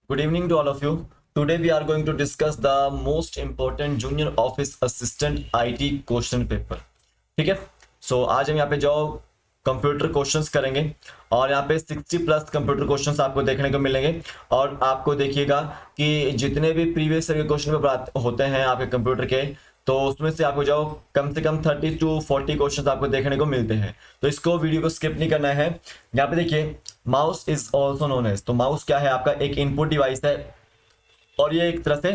Good evening to all of you. Today we are going to discuss the most important junior office assistant IT question paper. ठीक है. आज हम यहाँ पे जो कंप्यूटर क्वेश्चंस करेंगे और यहाँ पे 60 प्लस कंप्यूटर क्वेश्चंस आपको देखने को मिलेंगे. और आपको देखिएगा कि जितने भी प्रीवियस ईयर के क्वेश्चन पेपर होते हैं आपके कंप्यूटर के, तो उसमें से आपको जो कम से कम 30 to 40 क्वेश्चंस आपको देखने को मिलते हैं. तो इसको वीडियो को स्किप नहीं करना है. यहाँ पे देखिए, mouse is also known as. तो माउस क्या है? आपका एक इनपुट डिवाइस है और ये एक तरह से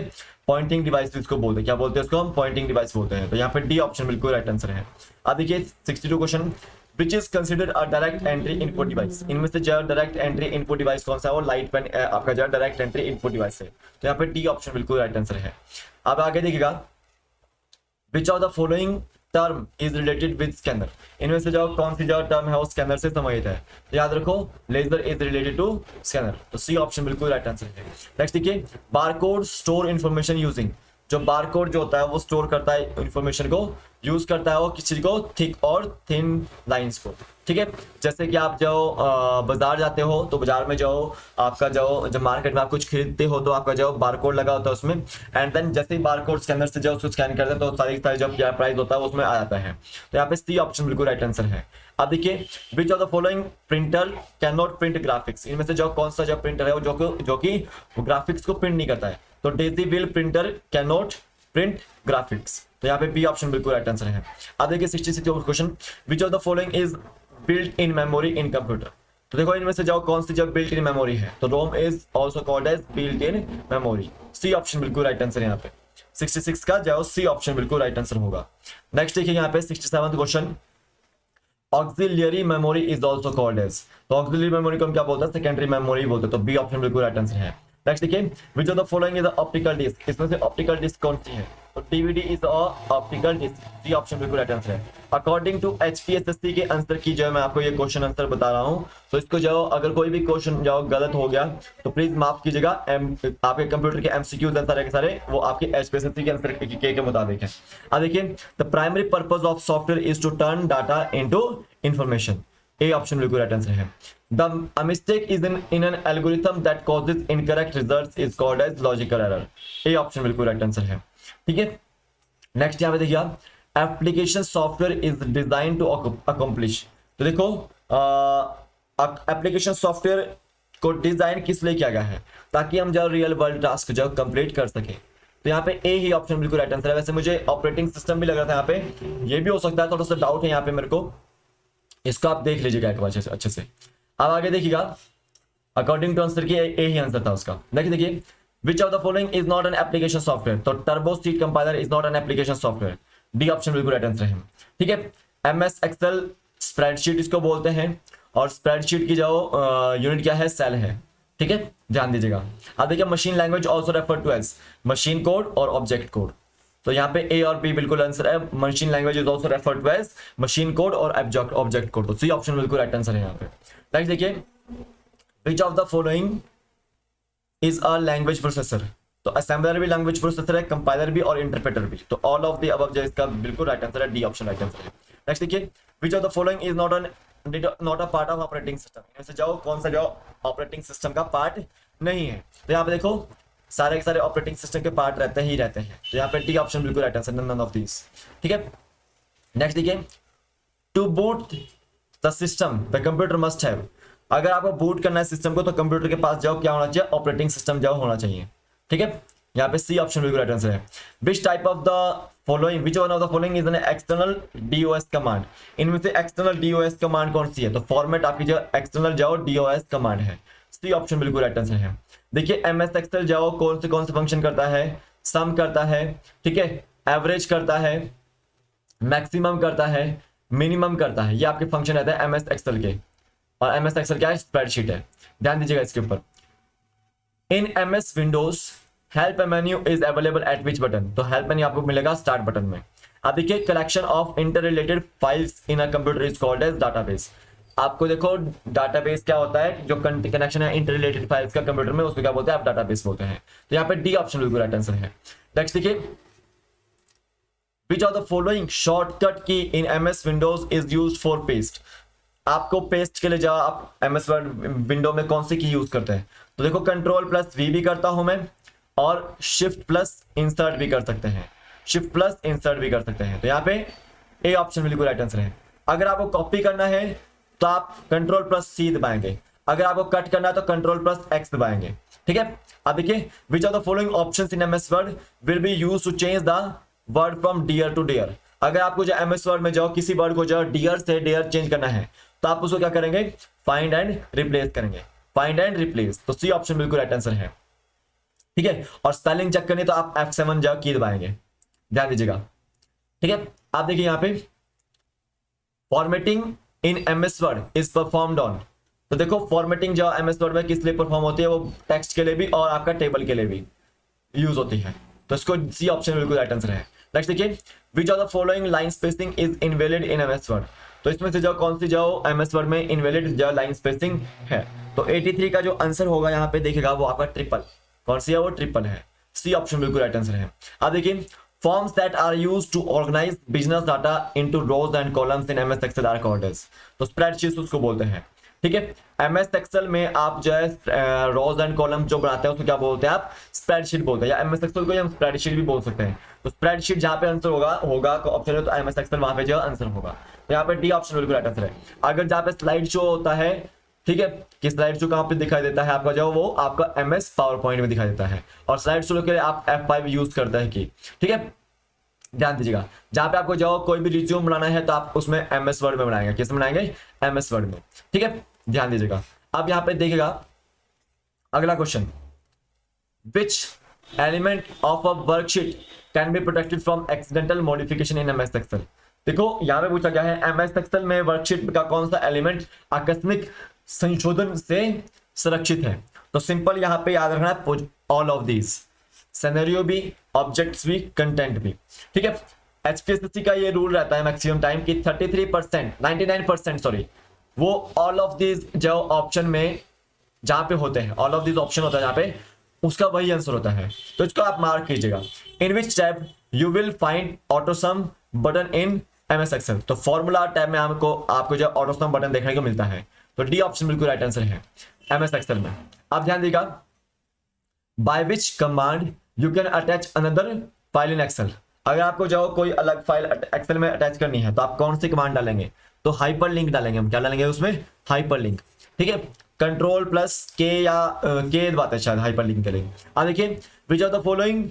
पॉइंटिंग डिवाइस इसको बोलते हैं. क्या बोलते हैं इसको? हम पॉइंटिंग डिवाइस बोलते हैं. तो यहाँ पे डी ऑप्शन बिल्कुल राइट आंसर है. अब देखिए 62 question, which is considered a direct entry input device. इनमें से जो डायरेक्ट एंट्री इनपुट डिवाइस कौन सा है? वो लाइट पेन आपका जो डायरेक्ट एंट्री इनपुट डिवाइस है. तो यहाँ पे डी ऑप्शन बिल्कुल राइट आंसर है. अब आगे देखिएगा, which of the following term is related with scanner. इनमें से जो कौन सी जो टर्म है वो स्कैनर से संबंधित है. तो याद रखो, laser is related to scanner. तो सी ऑप्शन बिल्कुल राइट आंसर है. नेक्स्ट देखिए, बारकोड स्टोर इंफॉर्मेशन यूजिंग. जो बारकोड जो होता है वो स्टोर करता है इंफॉर्मेशन को, यूज करता है वो किसी को थिक और थिन लाइंस को. ठीक है. जैसे कि आप जो बाजार जाते हो तो बाजार में जो आपका जो जब मार्केट में आप कुछ खरीदते हो तो आपका जो बारकोड लगा होता है उसमें, एंड देन जैसे ही बारकोड स्कैनर से जो उसको स्कैन करते हैं तो सारी जो प्राइस होता है उसमें आ जाता है. तो यहाँ पे सी ऑप्शन बिल्कुल राइट आंसर है. अब देखिए, which of the following printer can not print graphics. इनमें से जो कौन सा जो प्रिंटर है वो जो कि ग्राफिक्स को प्रिंट नहीं करता है. तो Daisy wheel printer can not print graphics. तो यहाँ पे बी ऑप्शन बिल्कुल राइट आंसर है. अब देखिए 66 question, which of the following is built in memory in computer. तो देखो इनमें से जो कौन सी जो बिल्ट इन मेमोरी है, तो ROM is also called as built in memory. C option बिल्कुल राइट आंसर है. यहाँ पे 66 का जो सी ऑप्शन बिल्कुल राइट आंसर होगा. नेक्स्ट देखिए यहाँ पे 67 question, auxiliary memory is also called as. तो ऑक्सिलियरी मेमोरी को हम क्या बोलते हैं? सेकेंडरी मेमोरी बोलते हैं. तो बी ऑप्शन बिल्कुल राइट आंसर है. नेक्स्ट देखिए, which of the following is optical disc. इसमें से ऑप्टिकल डिस्क कौन सी है? तो DVD is optical disc. C option बिल्कुल राइट आंसर है. अकॉर्डिंग टू एचपीएसएससी के आंसर की जो है मैं आपको ये क्वेश्चन आंसर बता रहा हूँ, तो इसको जो अगर कोई भी क्वेश्चन जो गलत हो गया तो प्लीज माफ कीजिएगा. आपके कंप्यूटर के एमसीक्यू सारे के सारे वो आपके एचपीएसएससी के आंसर के मुताबिक है. अब देखिए, the primary purpose of software is to turn data into information. A option बिल्कुल राइट आंसर है. A mistake is in an algorithm that causes incorrect results is called as logical error. A option बिल्कुल right answer है. ठीक है. Next यहाँ पे देखिए, application software is design to accomplish. तो देखो एप्लीकेशन सॉफ्टवेयर को डिजाइन किस लिए किया गया है? ताकि हम जो रियल वर्ल्ड टास्क जो कंप्लीट कर सके. तो यहाँ पे ए ही ऑप्शन बिल्कुल राइट आंसर है. वैसे मुझे ऑपरेटिंग सिस्टम भी लग रहा था यहाँ पे, ये भी हो सकता है, थोड़ा सा डाउट है यहाँ पे मेरे को. इसको आप देख लीजिएगा एक बार अच्छे से. अब आगे देखिएगा, अकॉर्डिंग टू आंसर की ए ही आंसर था उसका. देखिए, which of the following is not an application software. तो Turbo C compiler is not an application software. D option बिल्कुल राइट आंसर है. ठीक है. एमएस एक्सेल स्प्रेडशीट इसको बोलते हैं, और स्प्रेडशीट की जो यूनिट क्या है? सेल है. ठीक है, ध्यान दीजिएगा. अब देखिए, machine language also refer to as machine code और ऑब्जेक्ट कोड. तो यहाँ पे ए और बी बिल्कुल आंसर है. Machine language is also referred to as machine code और ऑब्जेक्ट कोड. तो सी ऑप्शन बिल्कुल राइट आंसर है यहाँ पे. नेक्स्ट देखिए, which of the following is a language processor. तो असेंबलर भी लैंग्वेज प्रोसेसर है, कंपाइलर भी और इंटरप्रेटर भी. तो ऑल ऑफ द अबव जो इसका बिल्कुल राइट आंसर है. डी ऑप्शन राइट आंसर है. नेक्स्ट देखिए, which of the following is not a part of operating system. इनमें से जाओ कौन सा जो ऑपरेटिंग सिस्टम का पार्ट नहीं है. तो यहाँ पे देखो, सारे के सारे ऑपरेटिंग सिस्टम के पार्ट रहते हैं. तो यहाँ पे डी ऑप्शन बिल्कुल right answer, none of these. ठीक है. नेक्स्ट देखिए, to boot the system the computer must have. अगर आपको बूट करना है सिस्टम को तो कंप्यूटर के पास जाओ क्या होना चाहिए? ऑपरेटिंग सिस्टम जाओ होना चाहिए. ठीक है. यहाँ पे सी ऑप्शन बिल्कुल राइट आंसर है. विच type of the following, which one of the following is an external DOS command. इनमें से एक्सटर्नल डीओएस कमांड कौन सी है? तो फॉर्मेट आपकी जो एक्सटर्नल जाओ डीओएस कमांड है. सी ऑप्शन बिल्कुल राइट आंसर है. देखिए, एमएस एक्सेल जाओ कौन से फंक्शन करता है? सम करता है. ठीक है. एवरेज करता है, मैक्सिमम करता है, मिनिमम करता है. ये आपके फंक्शन रहते हैं एमएस एक्सेल के. और एमएस एक्सेल क्या है? स्प्रेडशीट है. ध्यान दीजिएगा इसके ऊपर. In MS Windows help menu is available at which button. तो हेल्प मेन्यू आपको मिलेगा स्टार्ट बटन में. अब देखिए, collection of inter related files in a computer is called as database. आपको देखो, डाटाबेस क्या होता है? जो कनेक्शन है इंटर रिलेटेड फाइल्स का कंप्यूटर में, उसको क्या बोलते हैं? आप डाटाबेस बोलते हैं. तो यहाँ पे डी ऑप्शन बिल्कुल राइट आंसर है. नेक्स्ट देखिए, which of the following shortcut key in MS Windows is used for paste. आपको पेस्ट के लिए जाओ, आप एमएस वर्ड विंडो में कौन सी की यूज करते हैं? तो देखो कंट्रोल प्लस वी भी करता हूं मैं, और शिफ्ट प्लस इंसर्ट भी कर सकते हैं, शिफ्ट प्लस इंसर्ट भी कर सकते हैं। तो यहाँ पे ए ऑप्शन बिल्कुल राइट आंसर है। अगर आपको कॉपी करना है तो आप कंट्रोल प्लस सी दबाएंगे, अगर आपको कट करना है तो कंट्रोल प्लस एक्स दबाएंगे। ठीक है, अब देखिए, which of the following options in MS Word will be used to change the word from dear to dear. अगर आपको जो एमएस वर्ड में जाओ किसी वर्ड को जो डियर से डियर चेंज करना है तो आप उसको क्या करेंगे, फाइंड एंड रिप्लेस करेंगे, फाइंड एंड रिप्लेस। तो सी ऑप्शन बिल्कुल राइट आंसर है। ठीक है, और स्पेलिंग चेक करनी तो आप F7 जाओ की दबाएंगे, ध्यान दीजिएगा। ठीक है, आप देखिए यहाँ पे formatting in MS word is performed on. तो देखो फॉर्मेटिंग जो एमएस वर्ड में किस लिए परफॉर्म होती है, वो टेक्स्ट के लिए भी और आपका टेबल के लिए भी यूज होती है। तो इसको सी ऑप्शन बिल्कुल राइट आंसर है। नेक्स्ट देखिए, which of the following line spacing is invalid in MS word. तो इसमें से जो कौन सी जो एमएस वर्ड में इनवैलिड जो लाइन स्पेसिंग है, तो 83 का जो आंसर होगा यहाँ पे देखिएगा वो आपका ट्रिपल, कौन सी है वो ट्रिपल है। सी ऑप्शन बिल्कुल राइट आंसर है। अब देखिए, forms that are used to organise business data into rows and columns in MS Excel are called as. तो स्प्रेडशीट उसको बोलते हैं। ठीक है, एमएस एक्सेल में आप जो है रोज एंड कॉलम जो बनाते हैं उसको क्या बोलते हैं, आप स्प्रेडशीट बोलते हैं, या एमएस एक्सेल को हम स्प्रेडशीट भी बोल सकते हैं। तो स्प्रेडशीट जहां पे आंसर होगा ऑप्शन है, तो एमएस एक्सेल वहां पे जो आंसर होगा। तो यहाँ पे डी ऑप्शन बिल्कुल राइट आंसर है। अगर जहां पे स्लाइड शो होता है, ठीक है, कि स्लाइड शो कहां पे दिखाई देता है आपका, जो वो आपका एमएस पावर पॉइंट में दिखाई देता है, और स्लाइड शो के लिए आप F5 यूज करते हैं की। ठीक है, ध्यान दीजिएगा, जहां पे आपको जो कोई भी रिज्यूम बनाना है तो आप उसमें एमएस वर्ड में बनाएंगे, किस में बनाएंगे, एमएस वर्ड में। ठीक है, ध्यान दीजिएगा। अब यहां पे देखिएगा अगला question, which element of a worksheet can be protected from accidental modification in MS Excel. देखो यहां पे पूछा गया है एमएस एक्सेल में वर्कशीट का कौन सा एलिमेंट आकस्मिक संशोधन से सुरक्षित है। तो सिंपल यहां पे याद रखना है, ऑल ऑफ दीज, सिनेरियो भी, ऑब्जेक्ट्स भी, कंटेंट भी। ठीक है, एचपीएससी का ये रूल रहता है मैक्सिमम टाइम की 33%, 99% सॉरी, वो ऑल ऑफ दीज जो ऑप्शन में जहां पे होते हैं, ऑल ऑफ दीज ऑप्शन होता है जहां पे, उसका वही आंसर होता है। तो इसको आप मार्क कीजिएगा। In which tab you will find AutoSum button in MS Excel. तो फॉर्मूला टैब में आपको जो ऑटोसम बटन देखने को मिलता है। तो डी ऑप्शन बिल्कुल राइट आंसर है एमएस एक्सेल में। आप ध्यान दीजिएगा, by which command you can attach another file in Excel. अगर आपको जो कोई अलग फाइल एक्सेल में अटैच करनी है तो आप कौन सी कमांड डालेंगे, तो हाइपर लिंक डालेंगे। हम क्या डालेंगे उसमें, हाइपर लिंक। ठीक है, कंट्रोल प्लस के या के दबाते हैं शायद हाइपर लिंक के लिए। अब देखिए, which of the following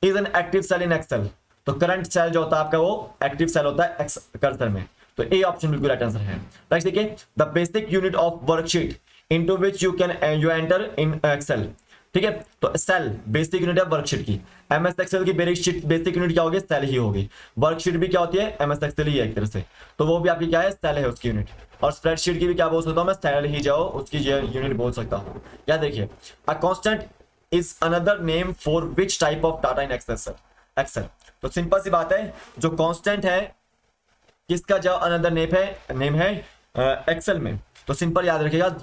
is an active cell in Excel. तो करंट सेल जो होता है आपका वो एक्टिव सेल होता है कर्सर में। तो ए ऑप्शन बिल्कुल राइट आंसर है। नेक्स्ट देखिए, the basic unit of worksheet into which you enter in Excel. ठीक है, तो सेल बेसिक यूनिट है वर्कशीट की। एमएस एक्सेल की बेसिक यूनिट क्या होगी, सेल ही होगी। वर्कशीट भी क्या होती है, एमएस एक्सेल ही है एक तरह से, तो वो भी आपकी क्या है, सेल है उसकी यूनिट। और स्प्रेडशीट की भी क्या बोल सकता हूं मैं, सेल ही जाओ उसकी यूनिट बोल सकता हूं। या देखिए, a constant is another name for which type of data in Excel. तो सिंपल सी बात है, जो कांस्टेंट है किसका जो अनदर नेम है एक्सेल में, तो सिंपल याद रखिएगा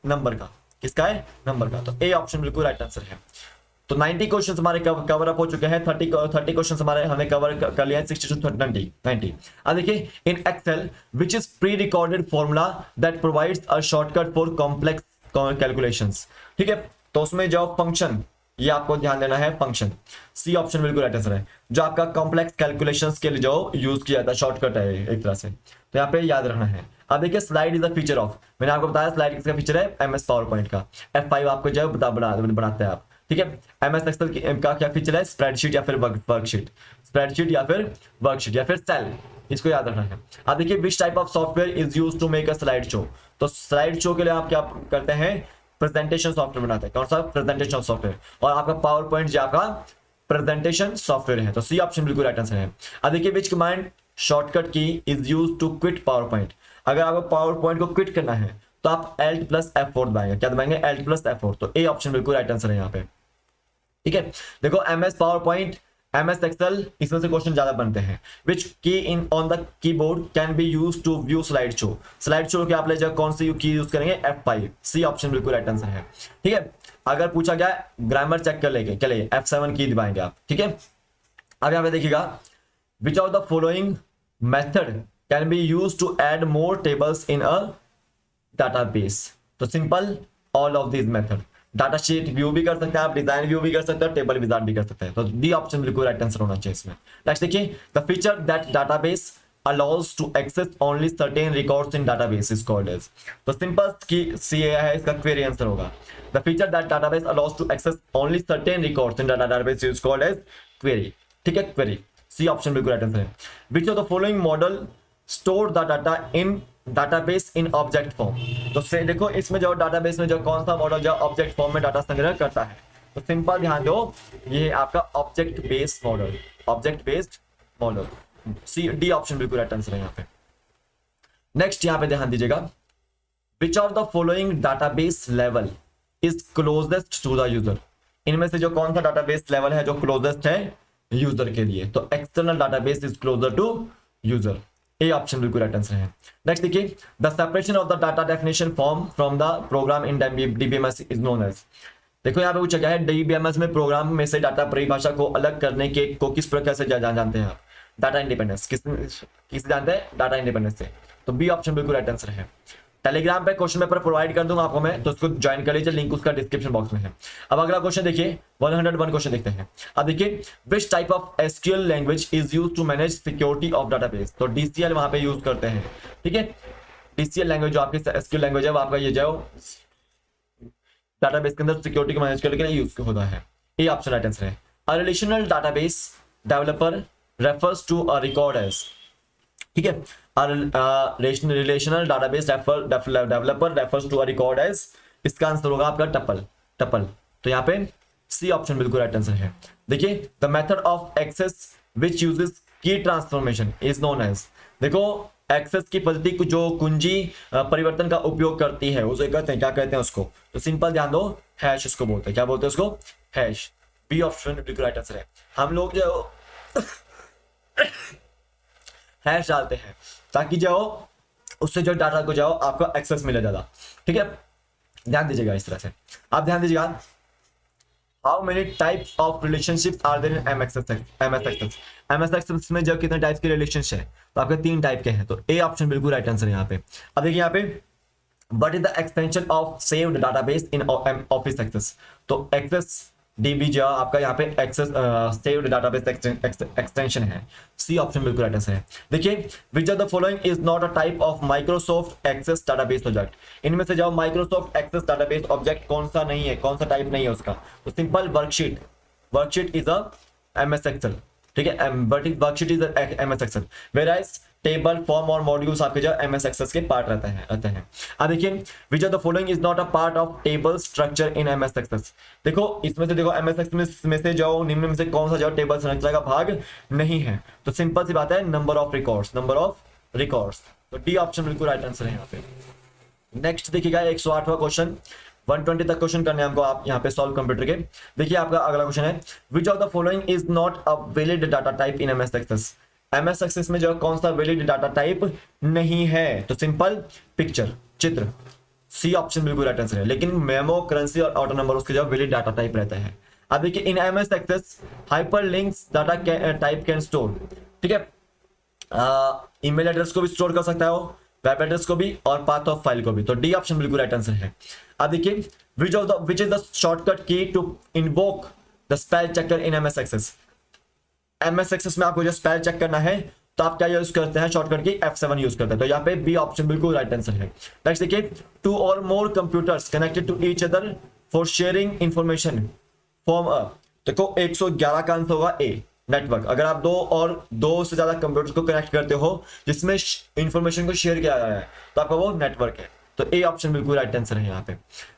नंबर का, किसका है, नंबर का। तो ए ऑप्शन बिल्कुल राइट आंसर है। तो 90 क्वेश्चंस हमारे कवर अप हो चुके हैं। 30 क्वेश्चंस हमारे हमने कवर कर लिया है, 60 to 90। अब देखिए, in Excel which is pre recorded formula that provides a shortcut for complex calculations. ठीक है, तो उसमें जो फंक्शन, ये आपको ध्यान देना है, फंक्शन। सी ऑप्शन बिल्कुल राइट आंसर है, जो आपका कॉम्प्लेक्स कैलकुलेशंस के लिए जो यूज किया जाता है, शॉर्टकट है एक तरह से। तो यहाँ पे याद रखना है। अब देखिए, slide is a feature of, मैंने आपको बताया स्लाइड किसका फीचर है, एमएस पावर पॉइंट का। F5 आपको जो है बनाते हैं आप। ठीक है, एमएस एक्सेल का क्या फीचर है, स्प्रेडशीट या फिर वर्कशीट, स्प्रेडशीट या फिर वर्कशीट या फिर सेल, इसको याद रखना है। अब देखिए, which type of software is used to make a slide show. तो स्लाइड शो के लिए आप क्या करते हैं, प्रेजेंटेशन सॉफ्टवेयर बनाते हैं। कौन सा, प्रेजेंटेशन सॉफ्टवेयर। और आपका पावर पॉइंट जो आपका प्रेजेंटेशन सॉफ्टवेयर है। तो सी ऑप्शन बिल्कुल राइट आंसर है। अब देखिए, which command shortcut key is used to quit PowerPoint. अगर आपको पावर पॉइंट को क्विट करना है तो आप Alt + F4 दबाएंगे। क्या दबाएंगे, Alt + F4। तो ए ऑप्शन बिल्कुल राइट आंसर है यहाँ पे। ठीक है, देखो MS PowerPoint, MS Excel, इसमें से क्वेश्चन ज्यादा बनते हैं। Which key in on the keyboard can be used to view slide show. Slide show के आप ले जाओ, कौन सी की यूज करेंगे, F5। सी ऑप्शन बिल्कुल राइट आंसर है। ठीक है, अगर पूछा गया ग्रामर चेक कर लेंगे, चलिए F7 की दबाएंगे आप। ठीक है, अब यहाँ पे देखिएगा, which of the following method can be used to add more tables in a database. तो simple, all of this method. Data sheet view भी कर सकते हैं आप, डिजाइन व्यू भी कर सकते हैं, टेबल विजार्ड भी कर सकते हैं। तो डी ऑप्शन बिल्कुल राइट आंसर होना चाहिए इसमें। नेक्स्ट देखिए, the feature that database allows to access only certain records in database is called as। तो सिंपल की सी है, इसका क्वेरी आंसर होगा the feature that database allows to access only certain records in the database is called as query। ठीक है, query, सी option बिल्कुल right answer है। Which of the following model store the data in database in object form. तो से देखो इसमें जो database में जो कौन सा मॉडल जो ऑब्जेक्ट फॉर्म में डाटा संग्रह करता है, तो सिंपल ध्यान दो, ये आपका object based model, object based model, C D option बिल्कुल राइट आंसर है यहाँ पे। नेक्स्ट यहाँ पे ध्यान दीजिएगा, which of the following database level is closest to the user. इनमें से जो कौन सा डाटाबेस लेवल है जो क्लोजेस्ट है यूजर के लिए, तो external database is closer to user, A option बिल्कुल राइट आंसर है। नेक्स्ट देखिए, the separation of the data definition form from the program in DBMS is known as. देखो यहाँ पे पूछा गया है डीबीएमएस में प्रोग्राम में से डाटा परिभाषा को अलग करने के को किस प्रकार से जानते हैं आप, डाटा इंडिपेंडेंस, किस जानते हैं, डाटा इंडिपेंडेंस से। तो बी ऑप्शन बिल्कुल राइट आंसर है। टेलीग्राम पे क्वेश्चन पेपर प्रोवाइड कर दूंगा आपको मैं, तो उसको ज्वाइन कर लीजिए, लिंक उसका डिस्क्रिप्शन बॉक्स में है। अब अगला क्वेश्चन देखिए, 101 क्वेश्चन देखते हैं। अब देखिए, which type of SQL language is used to manage security of database. तो डीसीएल वहां पे यूज करते हैं। ठीक है, डीसीएल लैंग्वेज जो आपकी एसक्यूएल लैंग्वेज है वो आपका ये जो डाटाबेस के अंदर सिक्योरिटी को मैनेज करने के लिए यूज होता है। ए ऑप्शन राइट आंसर है। A relational database developer refers to a record as. ठीक है, रिलेशनल database developer refers to a record एज, इसका आंसर होगा आपका टपल, टपल। तो यहाँ पे सी ऑप्शन बिल्कुल राइट आंसर है। देखिए, the method of access which uses key transformation is known as. देखो एक्सेस की पद्धति को जो कुंजी परिवर्तन का उपयोग करती है उसे कहते हैं, क्या कहते हैं उसको, तो सिंपल ध्यान दो, हैश उसको बोलते हैं। क्या बोलते हैं उसको, हैश। बी ऑप्शन बिल्कुल राइट आंसर है। हम लोग जो हैश डालते हैं ताकि जो उससे जो डाटा को जाओ आपको एक्सेस मिले ज्यादा। ठीक है, ध्यान दीजिएगा इस तरह से। आप ध्यान दीजिएगा, how many types of relationships are there in MS Access. MS Access में जो कितने टाइप्स के रिलेशनशिप है, तो आपके 3 टाइप के हैं। तो ए ऑप्शन बिल्कुल राइट आंसर है यहाँ पे। अब देखिए यहाँ पे, what is the extension of saved database in Office Access. तो एक्सेस डीबी जो आपका यहाँ पे एक्सेस सेव्ड डाटाबेस एक्सटेंशन है। सी ऑप्शन बिल्कुल राइट आंसर है। देखिए, which of the following is not a type of Microsoft Access database object. इनमें से जो माइक्रोसॉफ्ट एक्सेस डाटाबेस ऑब्जेक्ट कौन सा नहीं है, कौन सा टाइप नहीं है उसका, तो simple worksheet, worksheet is a MS Excel. ठीक है, worksheet is MS Excel, whereas table form और मॉड्यूल्स आपके जो एमएस एक्सेस के पार्ट रहते हैं। अब देखिए, which of the following is not a part of table structure in MS Access. देखो इसमें से, देखो एमएस एक्सेस में से जो निम्न में से कौन सा जो टेबल संरचना का भाग नहीं है, तो सिंपल सी बात है, number of records, number of records. तो डी ऑप्शन बिल्कुल राइट आंसर है यहाँ पे। नेक्स्ट देखिएगा 108वां क्वेश्चन, 120 तक क्वेश्चन करने हमको आप यहाँ पे सॉल्व कंप्यूटर के। देखिए आपका अगला क्वेश्चन है, which of the following is not a valid data type in MS Access. MS Access में जो कौन सा वैलिड डाटा टाइप नहीं है, तो सिंपल पिक्चर, चित्र। सी ऑप्शन बिल्कुल राइट आंसर है। लेकिन मेमो, करेंसी और ऑटो नंबर उसके जो वैलिड डाटा टाइप रहता है। अब देखिए, in MS Access hyperlinks data type can store. ठीक है, ईमेल एड्रेस को भी स्टोर कर सकता है वो, वेब एड्रेस को भी, और पाथ ऑफ फाइल को भी। तो डी ऑप्शन बिल्कुल राइट आंसर है। अब देखिए, which is the shortcut key to invoke the spell checker in MS Access. MS Access में आपको जो स्पेल चेक करना है, तो आप क्या यूज करते हैं, शॉर्टकट की F7 यूज करते हैं। तो यहाँ पे बी ऑप्शन बिल्कुल राइट आंसर है। नेक्स्ट देखिए, 2 or more computers connected to each other for sharing information form a. देखो 111 का आंसर होगा ए, नेटवर्क। अगर आप 2 से ज्यादा कंप्यूटर्स को कनेक्ट करते हो जिसमें इंफॉर्मेशन को शेयर किया जा रहा है, तो आपका वो नेटवर्क है। तो ए ऑप्शन बिल्कुल राइट आंसर है यहाँ पे।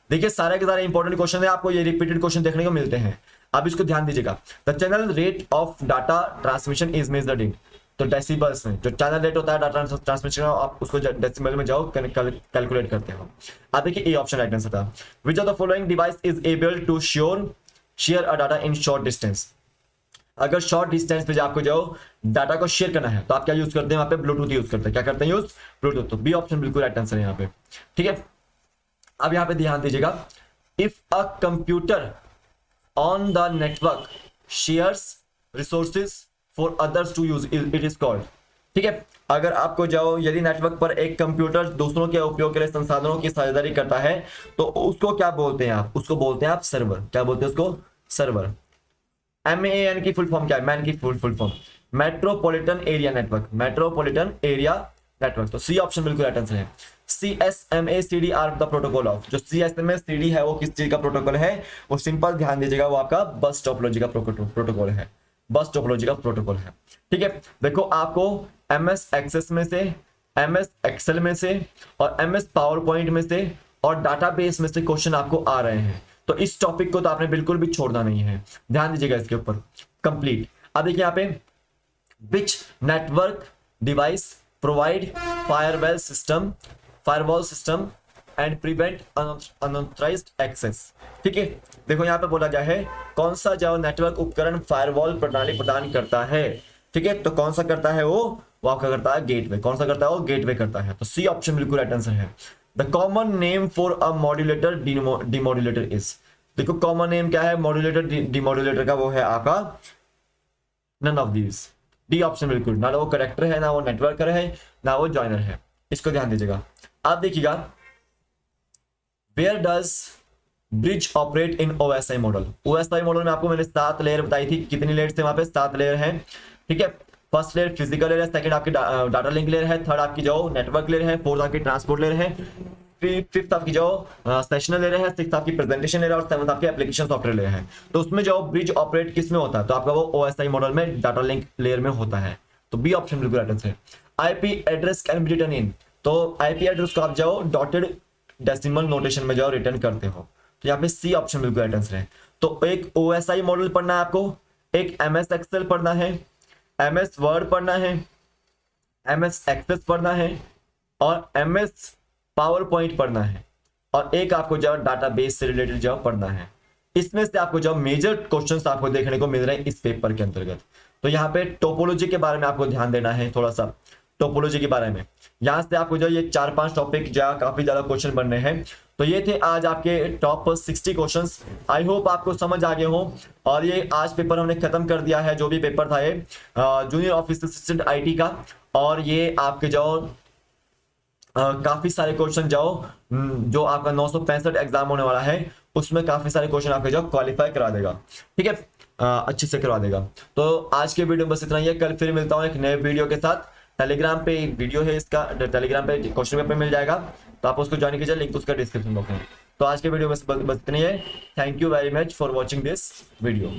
देखिए सारे के सारे इंपॉर्टेंट क्वेश्चन है, आपको ये रिपीटेड क्वेश्चन देखने को मिलते हैं। अब इसको ध्यान दीजिएगा, the channel rate of data transmission is measured in. तो डेसिबल्स में जो चैनल रेट होता है डाटा ट्रांसमिशन, आप उसको डेसिमल में जाओ कैलकुलेट करते हो। अब देखिए ए ऑप्शन राइट आंसर था। Which of the following device is able to share a data in short distance. अगर शॉर्ट डिस्टेंस पे आपको जाओ डाटा को शेयर करना है, तो आप क्या यूज करते हैं, वहां पे ब्लूटूथ यूज करते हैं। क्या करते हैं यूज, ब्लूटूथ। तो बी ऑप्शन बिल्कुल राइट आंसर है यहाँ पे। ठीक है, अब यहाँ पे ध्यान दीजिएगा, if a computer on the network shares resources for others to use, it is called. ठीक है। अगर आपको जाओ, यदि नेटवर्क पर एक कंप्यूटर दूसरों के उपयोग के लिए संसाधनों की साझेदारी करता है तो उसको क्या बोलते हैं आप? उसको बोलते हैं आप सर्वर। क्या बोलते हैं उसको? सर्वर। MAN की फुल फॉर्म क्या है? मैन की full form metropolitan area network. Metropolitan area network. तो सी ऑप्शन बिल्कुल राइट आंसर है। CSMACD are the protocol of. जो CSMACD है वो किस चीज का प्रोटोकॉल है? वो सिंपल ध्यान दीजिएगा, वो आपका बस टोपोलॉजी का प्रोटोकॉल है। बस टोपोलॉजी का प्रोटोकॉल है। ठीक है। देखो आपको MS एक्सेस में से, MS एक्सेल में से और MS पावर पॉइंट में से और डाटाबेस में से क्वेश्चन आपको आ रहे हैं, तो इस टॉपिक को तो आपने बिल्कुल भी छोड़ना नहीं है, ध्यान दीजिएगा इसके ऊपर कंप्लीट। अब देखिए यहाँ पे, which network device provide firewall system and prevent unauthorized access. ठीक है। देखो यहाँ पे बोला गया है कौन सा जो नेटवर्क उपकरण फायरवॉल प्रणाली प्रदान करता है। ठीक है। तो कौन सा करता है वो आपका करता है गेटवे। कौन सा करता है वो? गेटवे करता है। तो सी ऑप्शन बिल्कुल राइट आंसर है। The common name for a modulator demodulator is. देखो कॉमन नेम क्या है मॉड्यूलेटर डिमॉड्यूलेटर का? वो है आपका none of these. D option बिल्कुल, ना वो करेक्टर है, ना वो नेटवर्कर है, ना वो जॉइनर है। इसको ध्यान दीजिएगा। आप देखिएगा, where does bridge operate in OSI model. OSI model में आपको मैंने 7 लेयर बताई थी। कितनी लेयर थे वहां पे? 7 लेयर हैं। ठीक है। फर्स्ट लेयर फिजिकल लेयर है, सेकंड आपकी डाटा लिंक लेयर है, थर्ड आपकी जो नेटवर्क लेयर है, फोर्थ आपकी ट्रांसपोर्ट लेयर है, फिफ्थ आपकी जो सेशनल लेयर है, सिक्स्थ आपकी प्रेजेंटेशन लेयर और सेवंथ आपकी एप्लीकेशन सॉफ्टवेयर लेयर है। तो उसमें जो ब्रिज ऑपरेट किस में होता है? तो आपका वो OSI मॉडल में डाटा लिंक लेयर में होता है। तो बी ऑप्शन बिल्कुल राइट आंसर है। IP address can be written in. तो IP एड्रेस को आप जाओ डॉटेड डेसिमल नोटेशन में जाओ रिटर्न करते हो। तो यहाँ पे सी ऑप्शन बिल्कुल राइट आंसर है। तो एक OSI मॉडल पढ़ना है आपको, एक MS एक्सेल पढ़ना है, MS वर्ड पढ़ना है, MS एक्सेस पढ़ना है और MS पावर पॉइंट पढ़ना है, और एक आपको जो डाटाबेस से रिलेटेड जो पढ़ना है। इसमें से आपको जो मेजर क्वेश्चंस आपको देखने को मिल रहे हैं इस पेपर के अंतर्गत। तो यहाँ पे टोपोलॉजी के बारे में आपको ध्यान देना है, थोड़ा सा टोपोलॉजी के बारे में। यहाँ से आपको जो ये 4-5 टॉपिक जो काफी ज्यादा क्वेश्चन बनने हैं। तो ये थे आज आपके टॉप 60 क्वेश्चंस। आई होप आपको समझ आ गए हो। और ये आज पेपर हमने खत्म कर दिया है, जो भी पेपर था ये जूनियर ऑफिस असिस्टेंट IT का। और ये आपके जो काफी सारे क्वेश्चन जो आपका 965 एग्जाम होने वाला है उसमें काफी सारे क्वेश्चन आपके जो क्वालिफाई करा देगा। ठीक है। अच्छे से करवा देगा। तो आज के वीडियो में बस इतना ही है। कल फिर मिलता हूँ एक नए वीडियो के साथ। टेलीग्राम पे वीडियो है इसका, टेलीग्राम पे क्वेश्चन पेपर मिल जाएगा, तो आप उसको ज्वाइन कीजिए, लिंक उसका डिस्क्रिप्शन बॉक्स में। तो आज के वीडियो में बस इतना ही है। Thank you very much for watching this video.